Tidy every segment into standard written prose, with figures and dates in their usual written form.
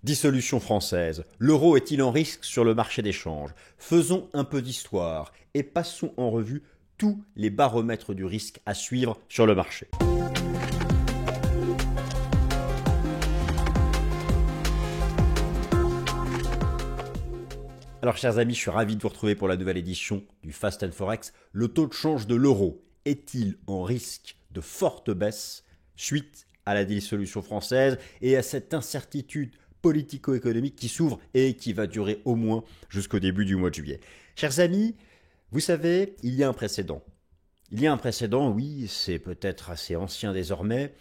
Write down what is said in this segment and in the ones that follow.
Dissolution française. L'euro est-il en risque sur le marché des changes? Faisons un peu d'histoire et passons en revue tous les baromètres du risque à suivre sur le marché. Alors chers amis, je suis ravi de vous retrouver pour la nouvelle édition du Fast and Forex. Le taux de change de l'euro est-il en risque de forte baisse suite à la dissolution française et à cette incertitude politico-économique qui s'ouvre et qui va durer au moins jusqu'au début du mois de juillet? Chers amis, vous savez, il y a un précédent. Il y a un précédent, oui, c'est peut-être assez ancien désormais.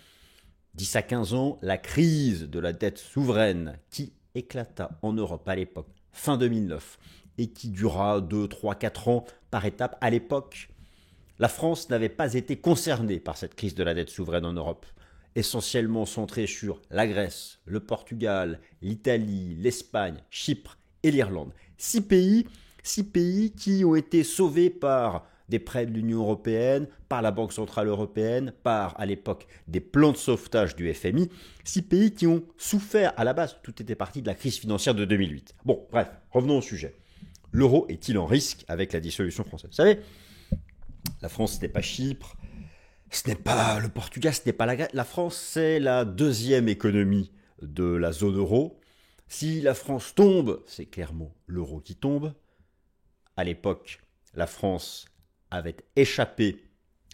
10 à 15 ans, la crise de la dette souveraine qui éclata en Europe à l'époque, fin 2009, et qui dura 2, 3, 4 ans par étape. À l'époque, la France n'avait pas été concernée par cette crise de la dette souveraine en Europe, essentiellement centrée sur la Grèce, le Portugal, l'Italie, l'Espagne, Chypre et l'Irlande. Six pays qui ont été sauvés par des prêts de l'Union européenne, par la Banque centrale européenne, par, à l'époque, des plans de sauvetage du FMI. Six pays qui ont souffert à la base. Tout était parti de la crise financière de 2008. Bon, bref, revenons au sujet. L'euro est-il en risque avec la dissolution française? Vous savez, la France, ce n'est pas Chypre, ce n'est pas le Portugal, ce n'est pas la Grèce. La France, c'est la deuxième économie de la zone euro. Si la France tombe, c'est clairement l'euro qui tombe. À l'époque, la France avait échappé,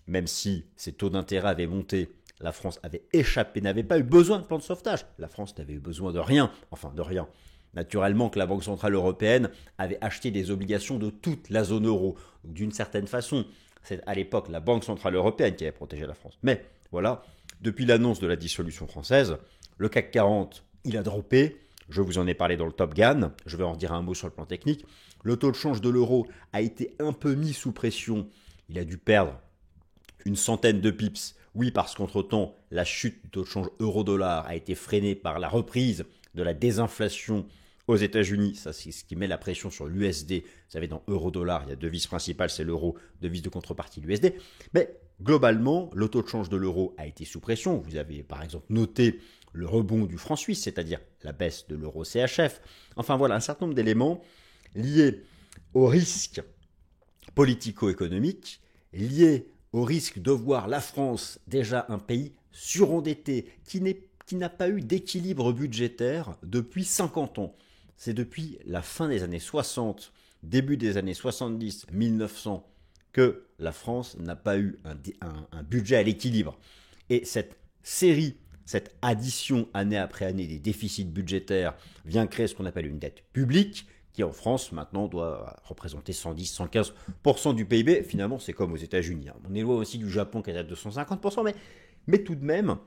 même si ses taux d'intérêt avaient monté, la France avait échappé, n'avait pas eu besoin de plan de sauvetage. La France n'avait eu besoin de rien, enfin de rien. Naturellement que la Banque centrale européenne avait acheté des obligations de toute la zone euro. D'une certaine façon, c'est à l'époque la Banque centrale européenne qui avait protégé la France. Mais voilà, depuis l'annonce de la dissolution française, le CAC 40, il a droppé. Je vous en ai parlé dans le Top Gun, je vais en dire un mot sur le plan technique. Le taux de change de l'euro a été un peu mis sous pression. Il a dû perdre une centaine de pips. Oui, parce qu'entre-temps, la chute du taux de change euro-dollar a été freinée par la reprise de la désinflation aux États-Unis. Ça, c'est ce qui met la pression sur l'USD. Vous savez, dans euro-dollar, il y a deux devises principales, c'est l'euro, devise de contrepartie l'USD. Mais globalement, le taux de change de l'euro a été sous pression. Vous avez par exemple noté le rebond du franc suisse, c'est-à-dire la baisse de l'euro CHF. Enfin voilà, un certain nombre d'éléments liés au risque politico-économique, liés au risque de voir la France, déjà un pays surendetté, qui n'a pas eu d'équilibre budgétaire depuis 50 ans. C'est depuis la fin des années 60, début des années 70, 1900, que la France n'a pas eu un budget à l'équilibre. Et cette série, cette addition année après année des déficits budgétaires vient créer ce qu'on appelle une dette publique qui en France maintenant doit représenter 110-115% du PIB. Finalement, c'est comme aux États-Unis. On est loin aussi du Japon qui est à 250%, mais tout de même,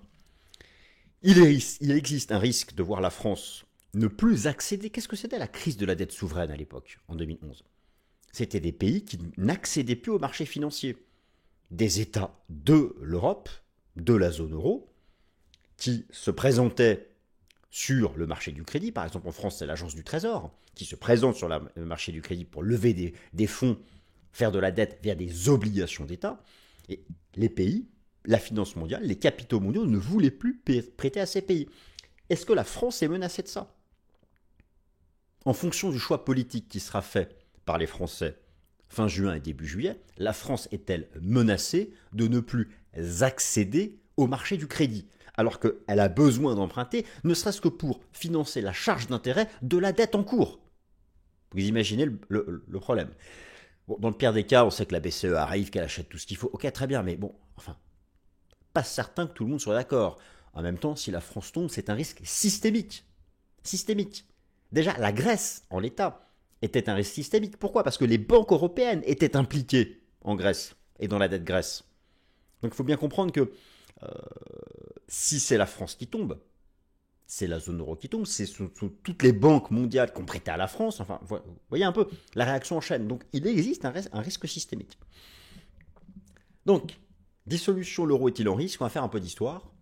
il existe un risque de voir la France ne plus accéder. Qu'est-ce que c'était la crise de la dette souveraine à l'époque, en 2011? C'était des pays qui n'accédaient plus au marché financier. Des États de l'Europe, de la zone euro, qui se présentaient sur le marché du crédit. Par exemple, en France, c'est l'agence du Trésor qui se présente sur le marché du crédit pour lever des fonds, faire de la dette via des obligations d'État. Et les pays, la finance mondiale, les capitaux mondiaux ne voulaient plus prêter à ces pays. Est-ce que la France est menacée de ça? En fonction du choix politique qui sera fait par les Français fin juin et début juillet, la France est-elle menacée de ne plus accéder au marché du crédit, alors qu'elle a besoin d'emprunter, ne serait-ce que pour financer la charge d'intérêt de la dette en cours? Vous imaginez le problème. Bon, dans le pire des cas, on sait que la BCE arrive, qu'elle achète tout ce qu'il faut. Ok, très bien, mais bon, enfin, pas certain que tout le monde soit d'accord. En même temps, si la France tombe, c'est un risque systémique. Systémique. Déjà, la Grèce, en l'état, était un risque systémique. Pourquoi? Parce que les banques européennes étaient impliquées en Grèce et dans la dette Grèce. Donc il faut bien comprendre que si c'est la France qui tombe, c'est la zone euro qui tombe, c'est toutes les banques mondiales qui ont prêté à la France. Enfin, vous voyez un peu, la réaction en chaîne. Donc il existe un risque systémique. Donc, dissolution, l'euro est-il en risque? On va faire un peu d'histoire.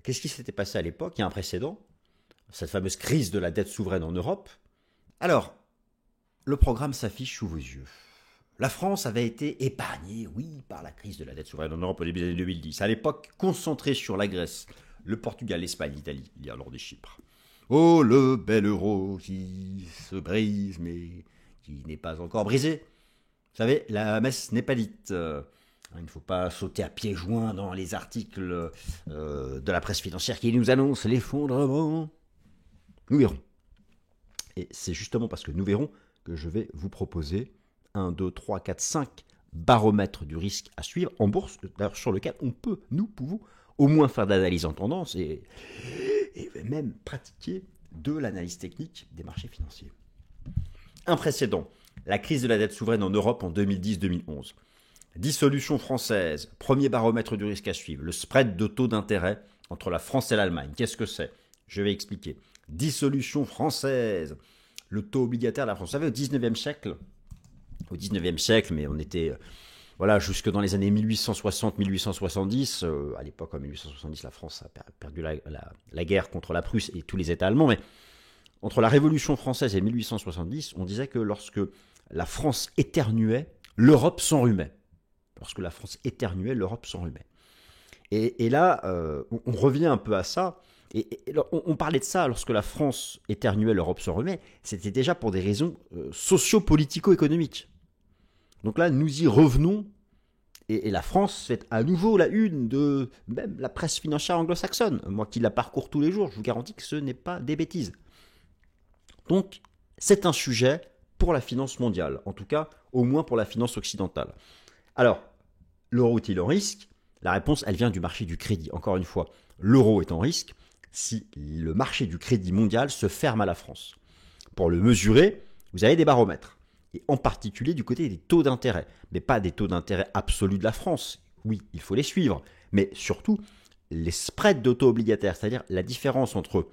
Qu'est-ce qui s'était passé à l'époque? Il y a un précédent, cette fameuse crise de la dette souveraine en Europe. Alors, le programme s'affiche sous vos yeux. La France avait été épargnée, oui, par la crise de la dette souveraine en Europe au début des années 2010. À l'époque, concentrée sur la Grèce, le Portugal, l'Espagne, l'Italie, l'Irlande et Chypre. Oh, le bel euro qui se brise, mais qui n'est pas encore brisé. Vous savez, la messe n'est pas dite. Il ne faut pas sauter à pieds joints dans les articles de la presse financière qui nous annoncent l'effondrement. Nous verrons. Et c'est justement parce que nous verrons que je vais vous proposer 1, 2, 3, 4, 5 baromètres du risque à suivre en bourse, sur lequel nous pouvons au moins faire de l'analyse en tendance et même pratiquer de l'analyse technique des marchés financiers. Un précédent, la crise de la dette souveraine en Europe en 2010-2011. Dissolution française, premier baromètre du risque à suivre, le spread de taux d'intérêt entre la France et l'Allemagne. Qu'est-ce que c'est? Je vais expliquer. Dissolution française, le taux obligataire de la France. Vous savez, au 19e siècle, mais on était jusque dans les années 1860-1870. À l'époque, en 1870, la France a perdu la guerre contre la Prusse et tous les États allemands. Mais entre la Révolution française et 1870, on disait que lorsque la France éternuait, l'Europe s'enrhumait. Lorsque la France éternuait, l'Europe s'enrhumait. Et là, on revient un peu à ça. Et on parlait de ça lorsque la France éternuait, l'Europe s'enrhumait. C'était déjà pour des raisons socio-politico-économiques. Donc là, nous y revenons. Et la France fait à nouveau la une de même la presse financière anglo-saxonne. Moi qui la parcours tous les jours, je vous garantis que ce n'est pas des bêtises. Donc, c'est un sujet pour la finance mondiale. En tout cas, au moins pour la finance occidentale. Alors, l'euro est-il en risque? La réponse, elle vient du marché du crédit. Encore une fois, l'euro est en risque si le marché du crédit mondial se ferme à la France. Pour le mesurer, vous avez des baromètres. Et en particulier du côté des taux d'intérêt. Mais pas des taux d'intérêt absolus de la France. Oui, il faut les suivre. Mais surtout, les spreads de taux obligataires, c'est-à-dire la différence entre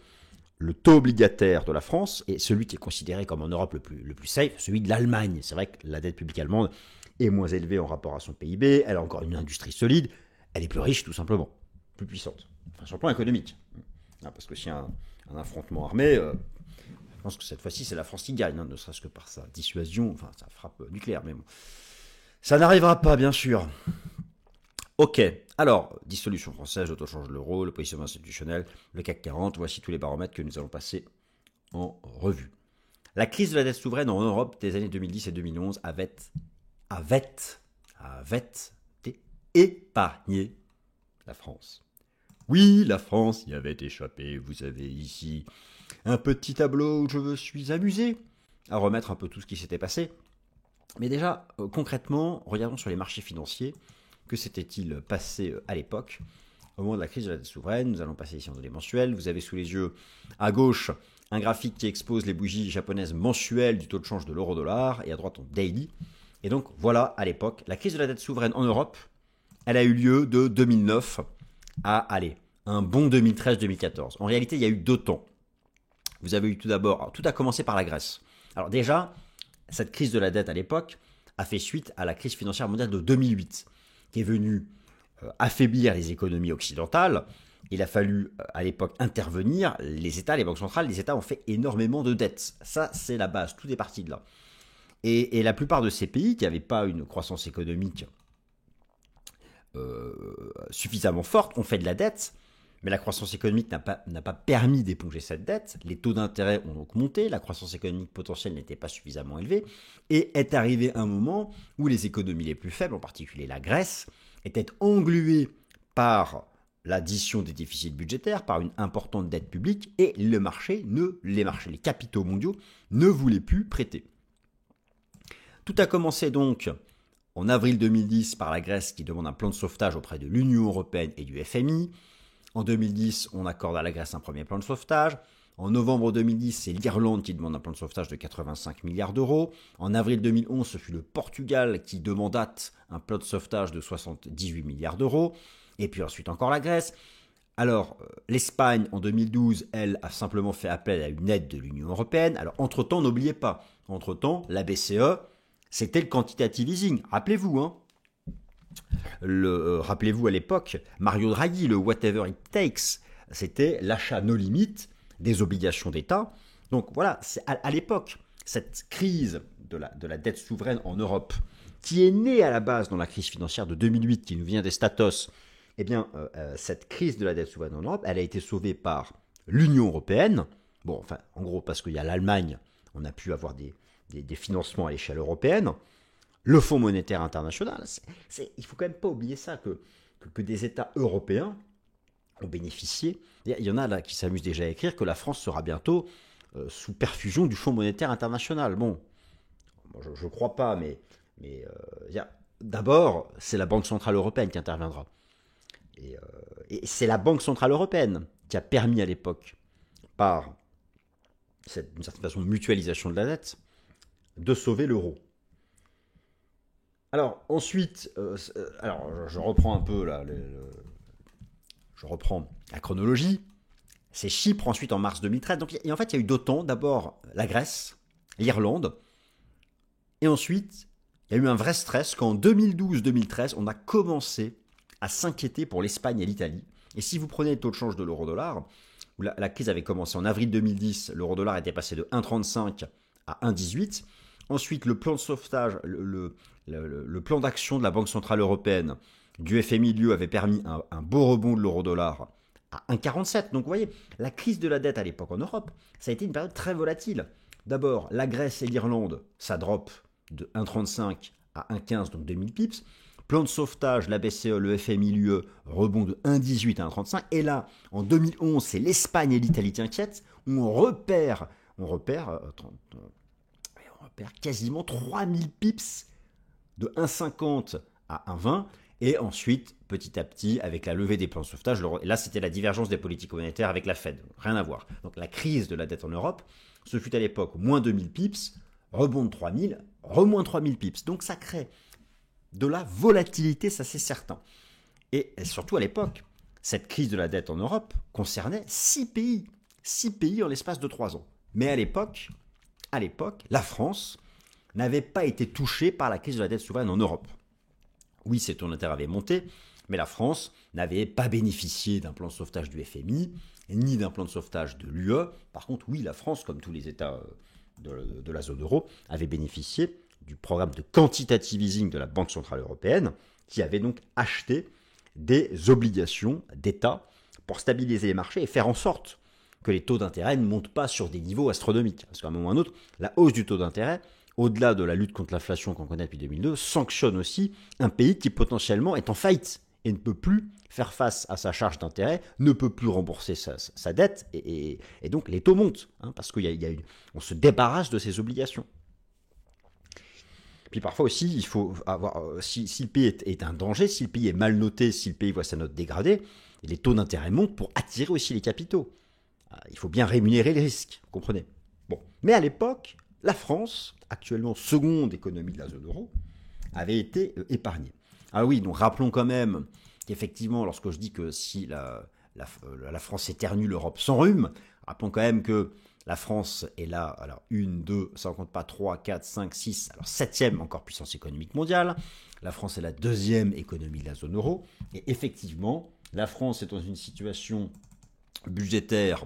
le taux obligataire de la France et celui qui est considéré comme en Europe le plus safe, celui de l'Allemagne. C'est vrai que la dette publique allemande est moins élevée en rapport à son PIB, elle a encore une industrie solide, elle est plus riche tout simplement, plus puissante, enfin, sur le plan économique. Parce que s'il y a un affrontement armé, je pense que cette fois-ci c'est la France qui gagne, ne serait-ce que par sa dissuasion, enfin sa frappe nucléaire, mais bon. Ça n'arrivera pas bien sûr. Ok, alors, dissolution française, le taux de change de l'euro, le positionnement institutionnel, le CAC 40, voici tous les baromètres que nous allons passer en revue. La crise de la dette souveraine en Europe des années 2010 et 2011 avait épargné la France. Oui, la France y avait échappé. Vous avez ici un petit tableau où je me suis amusé à remettre un peu tout ce qui s'était passé. Mais déjà, concrètement, regardons sur les marchés financiers. Que s'était-il passé à l'époque, au moment de la crise de la dette souveraine? Nous allons passer ici en données mensuelles. Vous avez sous les yeux, à gauche, un graphique qui expose les bougies japonaises mensuelles du taux de change de l'euro-dollar, et à droite, en daily. Et donc, voilà, à l'époque, la crise de la dette souveraine en Europe, elle a eu lieu de 2009 à, un bon 2013-2014. En réalité, il y a eu 2 temps. Vous avez eu tout d'abord, tout a commencé par la Grèce. Alors déjà, cette crise de la dette à l'époque a fait suite à la crise financière mondiale de 2008. Qui est venu affaiblir les économies occidentales. Il a fallu à l'époque intervenir. Les États, les banques centrales, les États ont fait énormément de dettes. Ça, c'est la base. Tout est parti de là. Et la plupart de ces pays qui n'avaient pas une croissance économique suffisamment forte ont fait de la dette. Mais la croissance économique n'a pas permis d'éponger cette dette. Les taux d'intérêt ont donc monté. La croissance économique potentielle n'était pas suffisamment élevée. Et est arrivé un moment où les économies les plus faibles, en particulier la Grèce, étaient engluées par l'addition des déficits budgétaires, par une importante dette publique, et les capitaux mondiaux ne voulaient plus prêter. Tout a commencé donc en avril 2010 par la Grèce qui demande un plan de sauvetage auprès de l'Union européenne et du FMI. En 2010, on accorde à la Grèce un premier plan de sauvetage. En novembre 2010, c'est l'Irlande qui demande un plan de sauvetage de 85 milliards d'euros. En avril 2011, ce fut le Portugal qui demanda un plan de sauvetage de 78 milliards d'euros. Et puis ensuite encore la Grèce. Alors, l'Espagne, en 2012, elle a simplement fait appel à une aide de l'Union européenne. Alors, entre-temps, n'oubliez pas, la BCE, c'était le quantitative easing. Rappelez-vous, rappelez-vous à l'époque, Mario Draghi, le whatever it takes, c'était l'achat no limite des obligations d'État. Donc voilà, c'est à l'époque, cette crise de la dette souveraine en Europe, qui est née à la base dans la crise financière de 2008, qui nous vient des Statos, cette crise de la dette souveraine en Europe, elle a été sauvée par l'Union européenne. Bon, enfin, en gros, parce qu'il y a l'Allemagne, on a pu avoir des financements à l'échelle européenne. Le Fonds monétaire international, il faut quand même pas oublier ça, que des États européens ont bénéficié. Il y en a là qui s'amusent déjà à écrire que la France sera bientôt sous perfusion du Fonds monétaire international. Bon, je ne crois pas, mais d'abord, c'est la Banque centrale européenne qui interviendra. Et c'est la Banque centrale européenne qui a permis à l'époque, par d'une certaine façon mutualisation de la dette, de sauver l'euro. Alors ensuite, je reprends un peu là, je reprends la chronologie. C'est Chypre ensuite en mars 2013. Donc en fait, il y a eu d'autant. D'abord la Grèce, l'Irlande, et ensuite il y a eu un vrai stress quand en 2012-2013, on a commencé à s'inquiéter pour l'Espagne et l'Italie. Et si vous prenez le taux de change de l'euro-dollar, où la crise avait commencé en avril 2010, l'euro-dollar était passé de 1,35 à 1,18. Ensuite, le plan de sauvetage, le plan d'action de la Banque Centrale Européenne, du FMI, lui, avait permis un beau rebond de l'euro-dollar à 1,47. Donc vous voyez, la crise de la dette à l'époque en Europe, ça a été une période très volatile. D'abord, la Grèce et l'Irlande, ça drop de 1,35 à 1,15, donc 2000 pips. Plan de sauvetage, la BCE, le FMI, l'UE, rebond de 1,18 à 1,35. Et là, en 2011, c'est l'Espagne et l'Italie qui inquiètent. On repère quasiment 3000 pips de 1,50 à 1,20. Et ensuite, petit à petit, avec la levée des plans de sauvetage, là c'était la divergence des politiques monétaires avec la Fed. Rien à voir. Donc la crise de la dette en Europe, ce fut à l'époque moins 2000 pips, rebond de 3000, remoint 3000 pips. Donc ça crée de la volatilité, ça c'est certain. Et surtout à l'époque, cette crise de la dette en Europe concernait 6 pays. 6 pays en l'espace de 3 ans. Mais à l'époque, la France n'avait pas été touchée par la crise de la dette souveraine en Europe. Oui, ses taux d'intérêt avaient monté, mais la France n'avait pas bénéficié d'un plan de sauvetage du FMI, ni d'un plan de sauvetage de l'UE. Par contre, oui, la France, comme tous les États de la zone euro, avait bénéficié du programme de quantitative easing de la Banque Centrale Européenne, qui avait donc acheté des obligations d'État pour stabiliser les marchés et faire en sorte que les taux d'intérêt ne montent pas sur des niveaux astronomiques. Parce qu'à un moment ou à un autre, la hausse du taux d'intérêt, au-delà de la lutte contre l'inflation qu'on connaît depuis 2002, sanctionne aussi un pays qui potentiellement est en faillite et ne peut plus faire face à sa charge d'intérêt, ne peut plus rembourser sa dette, et donc les taux montent, parce qu'on se débarrasse de ses obligations. Puis parfois aussi, il faut avoir, si le pays est un danger, si le pays est mal noté, si le pays voit sa note dégradée, les taux d'intérêt montent pour attirer aussi les capitaux. Il faut bien rémunérer les risques, vous comprenez. Bon. Mais à l'époque, la France, actuellement seconde économie de la zone euro, avait été épargnée. Ah oui, donc rappelons quand même qu'effectivement, lorsque je dis que si la France éternue, l'Europe s'enrhume, rappelons quand même que la France est là, alors 1, 2, ça ne compte pas 3, 4, 5, 6, alors 7e encore puissance économique mondiale. La France est la 2e économie de la zone euro. Et effectivement, la France est dans une situation budgétaire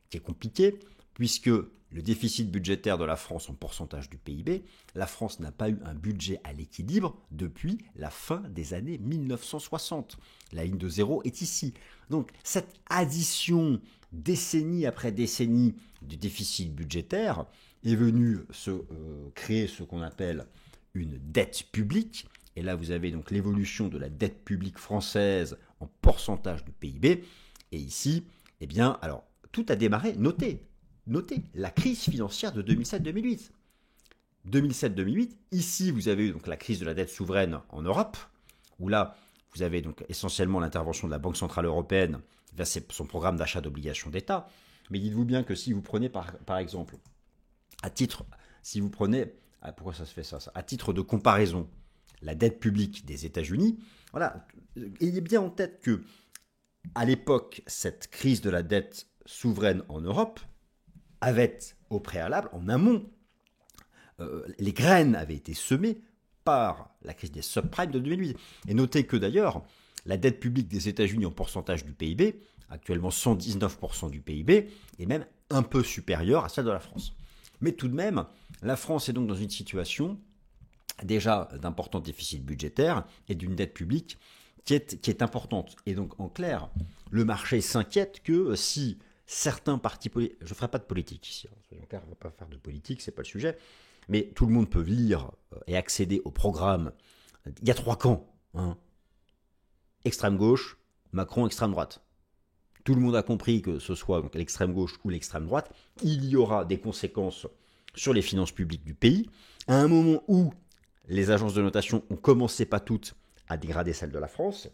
qui est compliquée, puisque le déficit budgétaire de la France en pourcentage du PIB, la France n'a pas eu un budget à l'équilibre depuis la fin des années 1960. La ligne de zéro est ici. Donc cette addition décennie après décennie du déficit budgétaire est venue créer ce qu'on appelle une dette publique. Et là, vous avez donc l'évolution de la dette publique française en pourcentage du PIB. Et ici, eh bien, alors, tout a démarré, notez, la crise financière de 2007-2008. 2007-2008, ici, vous avez eu donc la crise de la dette souveraine en Europe, où là, vous avez donc essentiellement l'intervention de la Banque Centrale Européenne vers son programme d'achat d'obligations d'État. Mais dites-vous bien que si vous prenez par exemple, pourquoi ça se fait ça, à titre de comparaison, la dette publique des États-Unis, voilà, ayez bien en tête que à l'époque, cette crise de la dette souveraine en Europe avait au préalable, en amont, les graines avaient été semées par la crise des subprimes de 2008. Et notez que d'ailleurs, la dette publique des États-Unis en pourcentage du PIB, actuellement 119% du PIB, est même un peu supérieure à celle de la France. Mais tout de même, la France est donc dans une situation déjà d'important déficit budgétaire et d'une dette publique qui est importante. Et donc, en clair, le marché s'inquiète que si certains partis politiques, je ne ferai pas de politique ici, hein, soyons clairs, on ne va pas faire de politique, c'est pas le sujet, mais tout le monde peut lire et accéder au programme. Il y a 3 camps, hein. Extrême gauche, Macron, extrême droite. Tout le monde a compris que ce soit donc l'extrême gauche ou l'extrême droite, il y aura des conséquences sur les finances publiques du pays, à un moment où les agences de notation ont commencé, pas toutes, à dégrader celle de la France,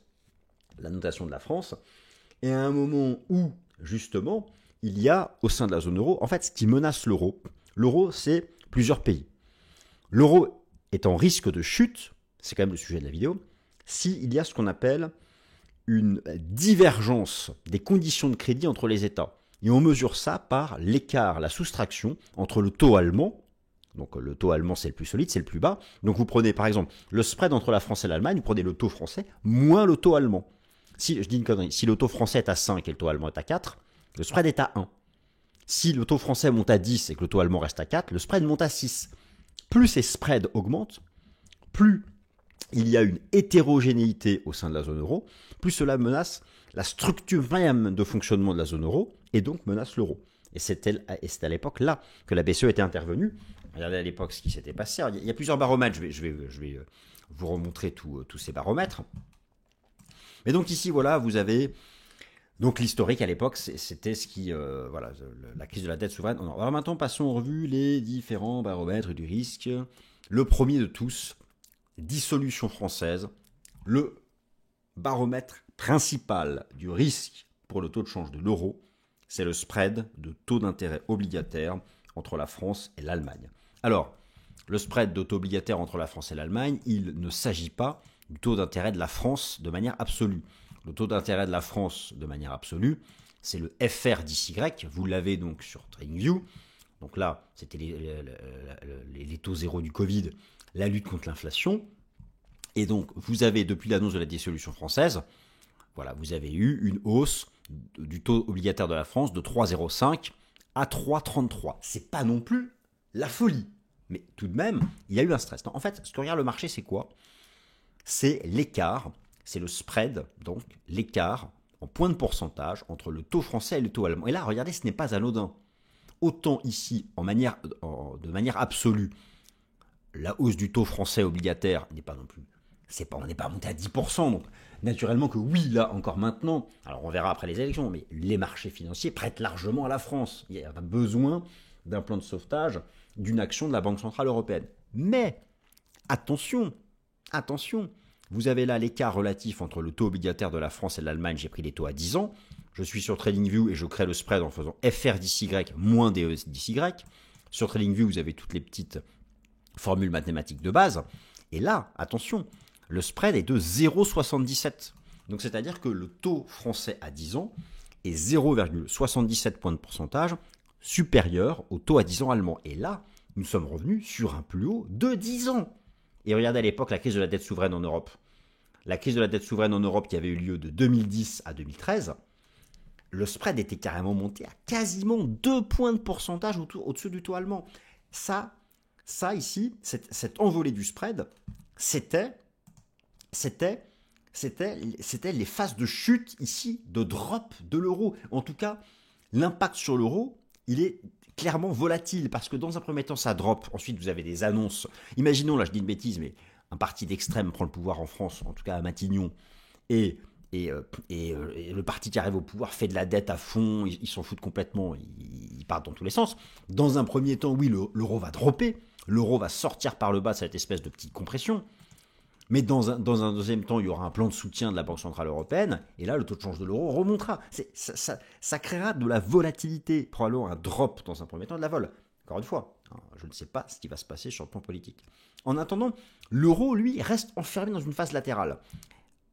la notation de la France, et à un moment où, justement, il y a, au sein de la zone euro, en fait, ce qui menace l'euro, c'est plusieurs pays. L'euro est en risque de chute, c'est quand même le sujet de la vidéo, s'il y a ce qu'on appelle une divergence des conditions de crédit entre les États. Et on mesure ça par l'écart, la soustraction entre le taux allemand, donc le taux allemand c'est le plus solide, c'est le plus bas, donc vous prenez par exemple le spread entre la France et l'Allemagne, vous prenez le taux français moins le taux allemand. Si, je dis une connerie, si le taux français est à 5 et le taux allemand est à 4, le spread est à 1. Si le taux français monte à 10 et que le taux allemand reste à 4, le spread monte à 6. Plus ces spreads augmentent, plus il y a une hétérogénéité au sein de la zone euro, plus cela menace la structure même de fonctionnement de la zone euro et donc menace l'euro. Et c'était à l'époque là que la BCE était intervenue. Regardez à l'époque ce qui s'était passé. Alors, il y a plusieurs baromètres, je vais vous remontrer tous ces baromètres. Mais donc ici, voilà, vous avez donc l'historique à l'époque, c'était ce qui, voilà, la crise de la dette souveraine. Alors maintenant, passons en revue les différents baromètres du risque. Le premier de tous, dissolution française, le baromètre principal du risque pour le taux de change de l'euro, c'est le spread de taux d'intérêt obligataire entre la France et l'Allemagne. Alors, le spread de taux obligataire entre la France et l'Allemagne, il ne s'agit pas du taux d'intérêt de la France de manière absolue. Le taux d'intérêt de la France de manière absolue, c'est le FR 10Y, vous l'avez donc sur TradingView. Donc là, c'était les taux zéro du Covid, la lutte contre l'inflation. Et donc, vous avez, depuis l'annonce de la dissolution française, voilà, vous avez eu une hausse du taux obligataire de la France de 3,05 à 3,33. C'est pas non plus la folie. Mais tout de même, il y a eu un stress. En fait, ce que regarde le marché, c'est quoi? C'est l'écart, c'est le spread, donc l'écart en points de pourcentage entre le taux français et le taux allemand. Et là, regardez, ce n'est pas anodin. Autant ici, de manière absolue, la hausse du taux français obligataire n'est pas non plus, on n'est pas monté à 10%, donc naturellement que oui, là encore maintenant, alors on verra après les élections, mais les marchés financiers prêtent largement à la France. Il y a besoin d'un plan de sauvetage, d'une action de la Banque Centrale Européenne. Mais, attention, vous avez là l'écart relatif entre le taux obligataire de la France et de l'Allemagne, j'ai pris les taux à 10 ans, je suis sur TradingView et je crée le spread en faisant FR10Y moins DE10Y. Sur TradingView, vous avez toutes les petites formules mathématiques de base. Et là, attention, le spread est de 0,77. Donc c'est-à-dire que le taux français à 10 ans est 0,77 points de pourcentage supérieur au taux à 10 ans allemand. Et là, nous sommes revenus sur un plus haut de 10 ans. Et regardez à l'époque la crise de la dette souveraine en Europe. La crise de la dette souveraine en Europe qui avait eu lieu de 2010 à 2013, le spread était carrément monté à quasiment 2 points de pourcentage au-dessus du taux allemand. Ça ici, cette envolée du spread, c'était les phases de chute ici, de drop de l'euro. En tout cas, l'impact sur l'euro, il est clairement volatile parce que dans un premier temps, ça drop. Ensuite, vous avez des annonces. Imaginons, là je dis une bêtise, mais un parti d'extrême prend le pouvoir en France, en tout cas à Matignon, et le parti qui arrive au pouvoir fait de la dette à fond, ils s'en foutent complètement, ils partent dans tous les sens. Dans un premier temps, oui, l'euro va dropper, l'euro va sortir par le bas de cette espèce de petite compression, mais dans un deuxième temps, il y aura un plan de soutien de la Banque Centrale Européenne, et là, le taux de change de l'euro remontera. Ça créera de la volatilité, probablement un drop dans un premier temps, de la vol. Encore une fois, je ne sais pas ce qui va se passer sur le plan politique. En attendant, l'euro, lui, reste enfermé dans une phase latérale.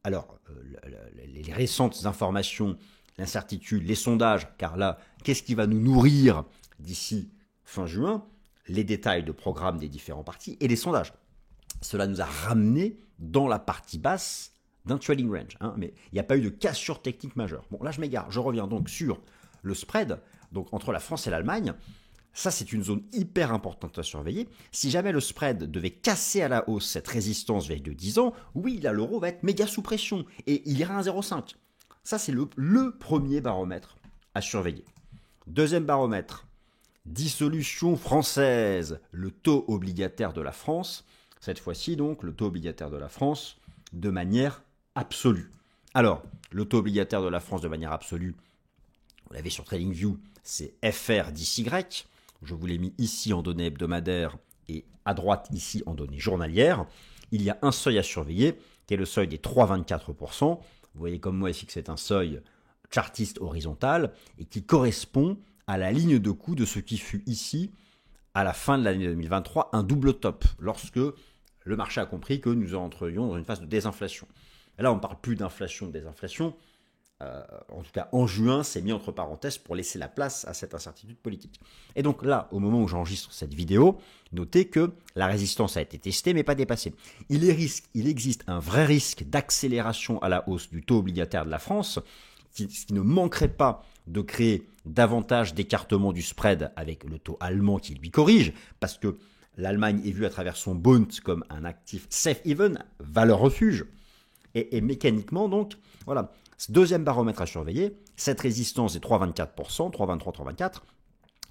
Alors, les récentes informations, l'incertitude, les sondages, car là, qu'est-ce qui va nous nourrir d'ici fin juin? Les détails de programme des différents partis et les sondages. Cela nous a ramené dans la partie basse d'un trading range. Mais il n'y a pas eu de cassure technique majeure. Bon, là, je m'égare. Je reviens donc sur le spread, donc entre la France et l'Allemagne. Ça, c'est une zone hyper importante à surveiller. Si jamais le spread devait casser à la hausse cette résistance vieille de 10 ans, oui, là, l'euro va être méga sous pression et il ira à 0,5. Ça, c'est le premier baromètre à surveiller. Deuxième baromètre, dissolution française, le taux obligataire de la France. Cette fois-ci donc, le taux obligataire de la France de manière absolue. Alors, le taux obligataire de la France de manière absolue, vous l'avez sur TradingView, c'est FR 10Y. Je vous l'ai mis ici en données hebdomadaires et à droite ici en données journalières. Il y a un seuil à surveiller, qui est le seuil des 3,24%. Vous voyez comme moi ici que c'est un seuil chartiste horizontal et qui correspond à la ligne de coup de ce qui fut ici, à la fin de l'année 2023, un double top, lorsque le marché a compris que nous entrions dans une phase de désinflation. Et là, on ne parle plus d'inflation, de désinflation. En tout cas, en juin, c'est mis entre parenthèses pour laisser la place à cette incertitude politique. Et donc là, au moment où j'enregistre cette vidéo, notez que la résistance a été testée, mais pas dépassée. Il existe un vrai risque d'accélération à la hausse du taux obligataire de la France, ce qui ne manquerait pas de créer davantage d'écartement du spread avec le taux allemand qui lui corrige, parce que l'Allemagne est vue à travers son Bund comme un actif safe haven, valeur refuge. Et mécaniquement, donc, voilà. Deuxième baromètre à surveiller, cette résistance est 3,24%, 3,23, 3,24,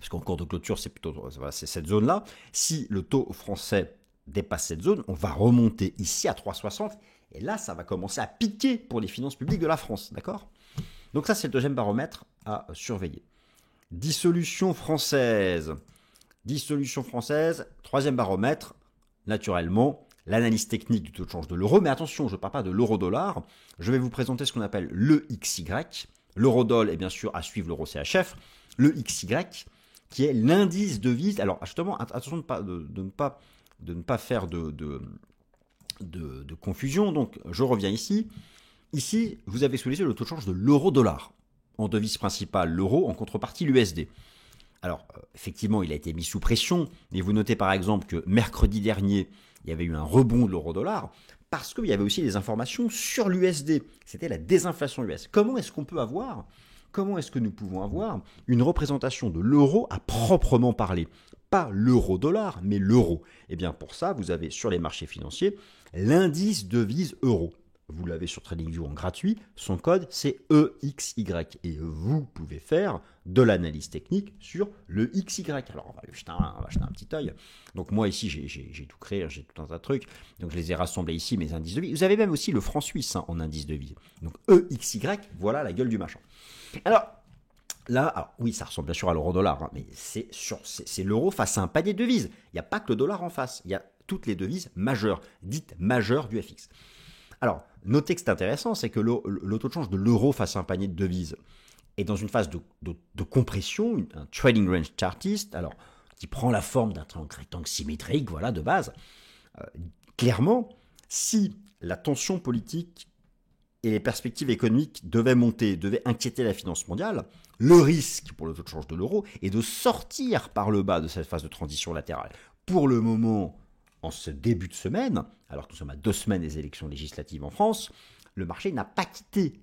puisqu'en cours de clôture, c'est cette zone-là. Si le taux français dépasse cette zone, on va remonter ici à 3,60, et là, ça va commencer à piquer pour les finances publiques de la France, d'accord? Donc ça, c'est le deuxième baromètre à surveiller. Dissolution française, troisième baromètre, naturellement, l'analyse technique du taux de change de l'euro. Mais attention, je ne parle pas de l'euro-dollar. Je vais vous présenter ce qu'on appelle le XY. L'euro-dollar est bien sûr à suivre l'euro-CHF. Le XY, qui est l'indice devise. Alors, justement, attention de ne pas faire de confusion. Donc, je reviens ici. Ici, vous avez sous les yeux le taux de change de l'euro-dollar. En devise principale, l'euro, en contrepartie, l'USD. Alors, effectivement, il a été mis sous pression, mais vous notez par exemple que mercredi dernier, il y avait eu un rebond de l'euro-dollar, parce qu'il y avait aussi des informations sur l'USD. C'était la désinflation US. Comment est-ce que nous pouvons avoir une représentation de l'euro à proprement parler? Pas l'euro-dollar, mais l'euro. Et bien pour ça, vous avez sur les marchés financiers l'indice devise euro. Vous l'avez sur TradingView en gratuit, son code c'est EXY. Et vous pouvez faire de l'analyse technique sur le XY. Alors on va jeter un petit œil. Donc moi ici j'ai tout créé, j'ai tout un tas de trucs. Donc je les ai rassemblés ici, mes indices de vie. Vous avez même aussi le franc suisse en indice de vie. Donc EXY, voilà la gueule du machin. Alors là, oui, ça ressemble bien sûr à l'euro-dollar, mais c'est l'euro face à un panier de devises. Il n'y a pas que le dollar en face, il y a toutes les devises majeures, dites majeures du FX. Alors, notez que c'est intéressant, c'est que le taux de change de l'euro face à un panier de devises est dans une phase de compression, un trading range chartiste, alors qui prend la forme d'un rectangle symétrique, voilà, de base. Clairement, si la tension politique et les perspectives économiques devaient monter, devaient inquiéter la finance mondiale, le risque pour le taux de change de l'euro est de sortir par le bas de cette phase de transition latérale. Pour le moment, en ce début de semaine, alors que nous sommes à 2 semaines des élections législatives en France, le marché n'a pas quitté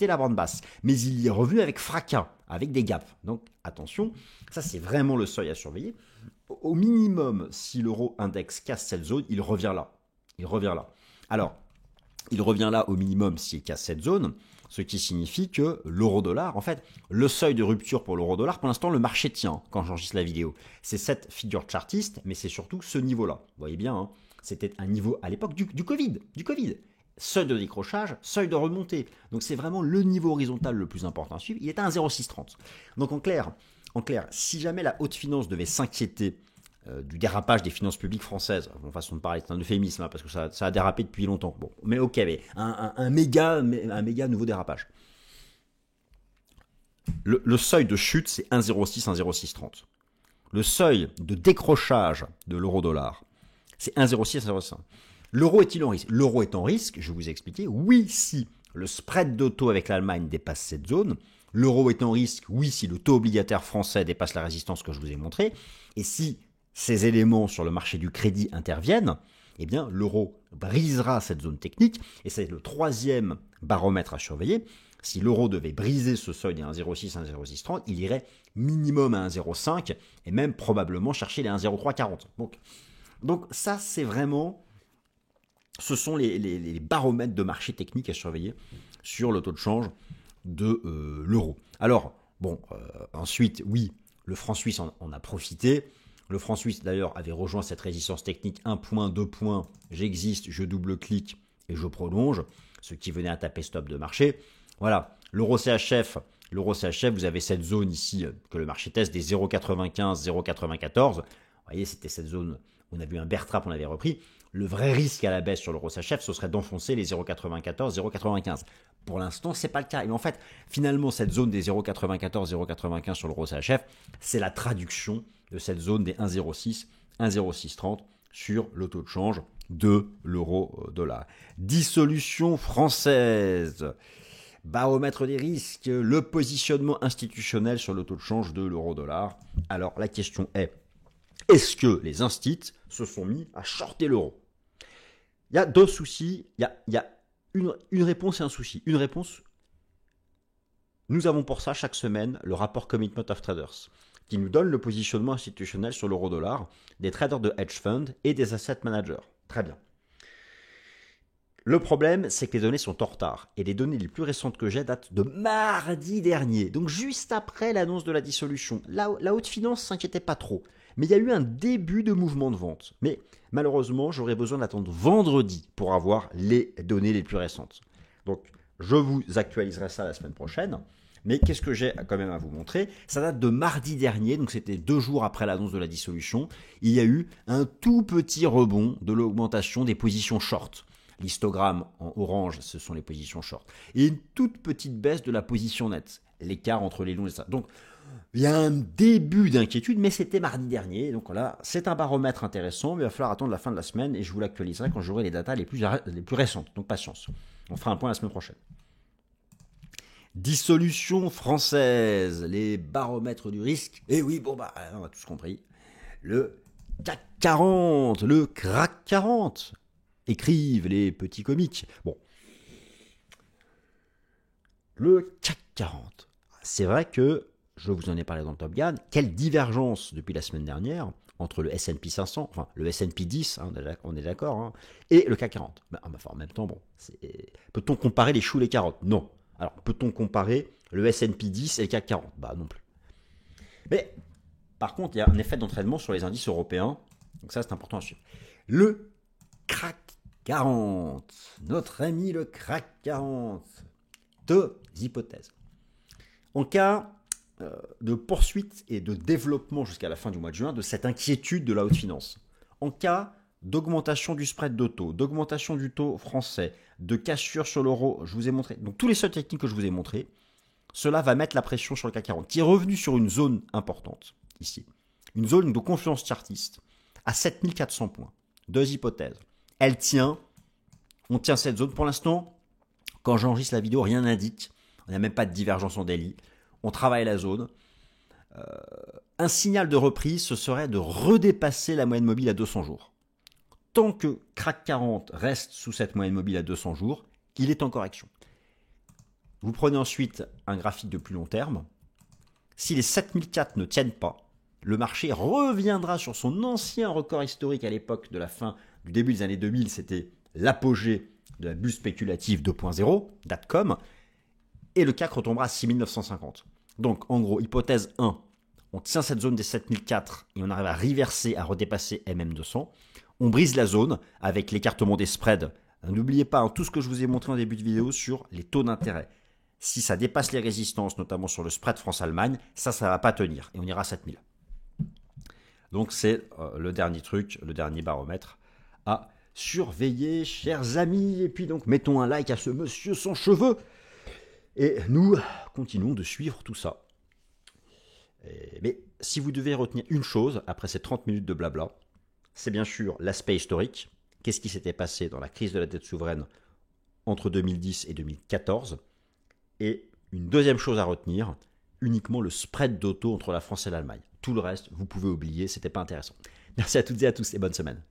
la bande basse, mais il y est revenu avec fracas, avec des gaps. Donc attention, ça c'est vraiment le seuil à surveiller. Au minimum, si l'euro index casse cette zone, il revient là. Alors, il revient là au minimum s'il casse cette zone, ce qui signifie que l'euro-dollar, en fait, le seuil de rupture pour l'euro-dollar, pour l'instant, le marché tient quand j'enregistre la vidéo. C'est cette figure chartiste, mais c'est surtout ce niveau-là. Vous voyez bien, hein, c'était un niveau à l'époque du Covid. Seuil de décrochage, seuil de remontée. Donc c'est vraiment le niveau horizontal le plus important à suivre. Il est à 1,0630. Donc en clair, si jamais la haute finance devait s'inquiéter du dérapage des finances publiques françaises, bon, façon de parler, c'est un euphémisme hein, parce que ça a dérapé depuis longtemps. Bon, mais ok, mais un méga nouveau dérapage. Le seuil de chute, c'est 1,06, 1,0630. Le seuil de décrochage de l'euro-dollar, c'est 1,06, 1,05. L'euro est-il en risque? L'euro est en risque, je vous ai expliqué. Oui, si le spread de taux avec l'Allemagne dépasse cette zone. L'euro est en risque, oui, si le taux obligataire français dépasse la résistance que je vous ai montrée. Et si ces éléments sur le marché du crédit interviennent, eh bien l'euro brisera cette zone technique. Et c'est le troisième baromètre à surveiller. Si l'euro devait briser ce seuil des 1,06, 1,0630, il irait minimum à 1,05 et même probablement chercher les 1,0340. Donc ça, c'est vraiment... Ce sont les baromètres de marché technique à surveiller sur le taux de change de l'euro. Alors, Bon, ensuite, oui, le franc suisse en a profité. Le franc suisse, d'ailleurs, avait rejoint cette résistance technique 1 point, 2 points. J'existe, je double-clique et je prolonge, ce qui venait à taper stop de marché. Voilà, l'euro CHF, vous avez cette zone ici que le marché teste des 0,95, 0,94. Vous voyez, c'était cette zone où on a vu un bear trap, on avait repris. Le vrai risque à la baisse sur l'euro CHF, ce serait d'enfoncer les 0,94, 0,95. Pour l'instant, ce n'est pas le cas. Et en fait, finalement, cette zone des 0,94, 0,95 sur l'euro CHF, c'est la traduction de cette zone des 1,06, 1,0630 sur le taux de change de l'euro-dollar. Dissolution française. Baromètre des risques, le positionnement institutionnel sur le taux de change de l'euro-dollar. Alors, la question est-ce que les instits se sont mis à shorter l'euro? Il y a deux soucis, il y a une réponse et un souci. Une réponse, nous avons pour ça chaque semaine le rapport Commitment of Traders qui nous donne le positionnement institutionnel sur l'euro-dollar des traders de hedge fund et des asset managers. Très bien. Le problème, c'est que les données sont en retard et les données les plus récentes que j'ai datent de mardi dernier, donc juste après l'annonce de la dissolution. La haute finance ne s'inquiétait pas trop, mais il y a eu un début de mouvement de vente. Mais malheureusement, j'aurais besoin d'attendre vendredi pour avoir les données les plus récentes. Donc, je vous actualiserai ça la semaine prochaine. Mais qu'est-ce que j'ai quand même à vous montrer? Ça date de mardi dernier, donc c'était 2 jours après l'annonce de la dissolution. Il y a eu un tout petit rebond de l'augmentation des positions short. L'histogramme en orange, ce sont les positions short. Et une toute petite baisse de la position nette, l'écart entre les longs et ça. Donc, il y a un début d'inquiétude, mais c'était mardi dernier. Donc là, c'est un baromètre intéressant, mais il va falloir attendre la fin de la semaine et je vous l'actualiserai quand j'aurai les datas les plus récentes. Donc patience. On fera un point la semaine prochaine. Dissolution française, les baromètres du risque. Et oui, bon bah, on a tous compris. Le CAC 40, le CRAC 40. Écrivent les petits comiques. Bon. Le CAC 40. C'est vrai que, je vous en ai parlé dans le Top Gun, quelle divergence depuis la semaine dernière entre le S&P 500, enfin le S&P 10, hein, on est d'accord, hein, et le CAC 40. Bah, enfin, en même temps, bon, peut-on comparer les choux et les carottes? Non. Alors, peut-on comparer le S&P 10 et le CAC 40? Bah non plus. Mais, par contre, il y a un effet d'entraînement sur les indices européens, donc ça c'est important à suivre. Le CAC 40, notre ami le CAC 40, deux hypothèses. En cas de poursuite et de développement jusqu'à la fin du mois de juin de cette inquiétude de la haute finance, en cas d'augmentation du spread de taux, d'augmentation du taux français, de cassure sur l'euro, je vous ai montré, donc tous les seuls techniques que je vous ai montrés, cela va mettre la pression sur le CAC 40, qui est revenu sur une zone importante, ici, une zone de confiance chartiste, à 7400 points. Deux hypothèses. Elle tient, on tient cette zone pour l'instant, quand j'enregistre la vidéo, rien n'indique, on n'a même pas de divergence en daily, on travaille la zone. Un signal de reprise, ce serait de redépasser la moyenne mobile à 200 jours. Tant que CAC 40 reste sous cette moyenne mobile à 200 jours, il est en correction. Vous prenez ensuite un graphique de plus long terme. Si les 7004 ne tiennent pas, le marché reviendra sur son ancien record historique à l'époque de la fin du début des années 2000, c'était l'apogée de la bulle spéculative 2.0, .com, et le CAC retombera à 6950. Donc en gros, hypothèse 1, on tient cette zone des 7004 et on arrive à reverser, à redépasser MM200. On brise la zone avec l'écartement des spreads. N'oubliez pas tout ce que je vous ai montré en début de vidéo sur les taux d'intérêt. Si ça dépasse les résistances, notamment sur le spread France-Allemagne, ça ne va pas tenir et on ira à 7000. Donc c'est le dernier truc, le dernier baromètre à surveiller, chers amis. Et puis donc mettons un like à ce monsieur sans cheveux. Et nous continuons de suivre tout ça. Mais si vous devez retenir une chose après ces 30 minutes de blabla, c'est bien sûr l'aspect historique. Qu'est-ce qui s'était passé dans la crise de la dette souveraine entre 2010 et 2014? Et une deuxième chose à retenir, uniquement le spread d'auto entre la France et l'Allemagne. Tout le reste, vous pouvez oublier, c'était pas intéressant. Merci à toutes et à tous et bonne semaine.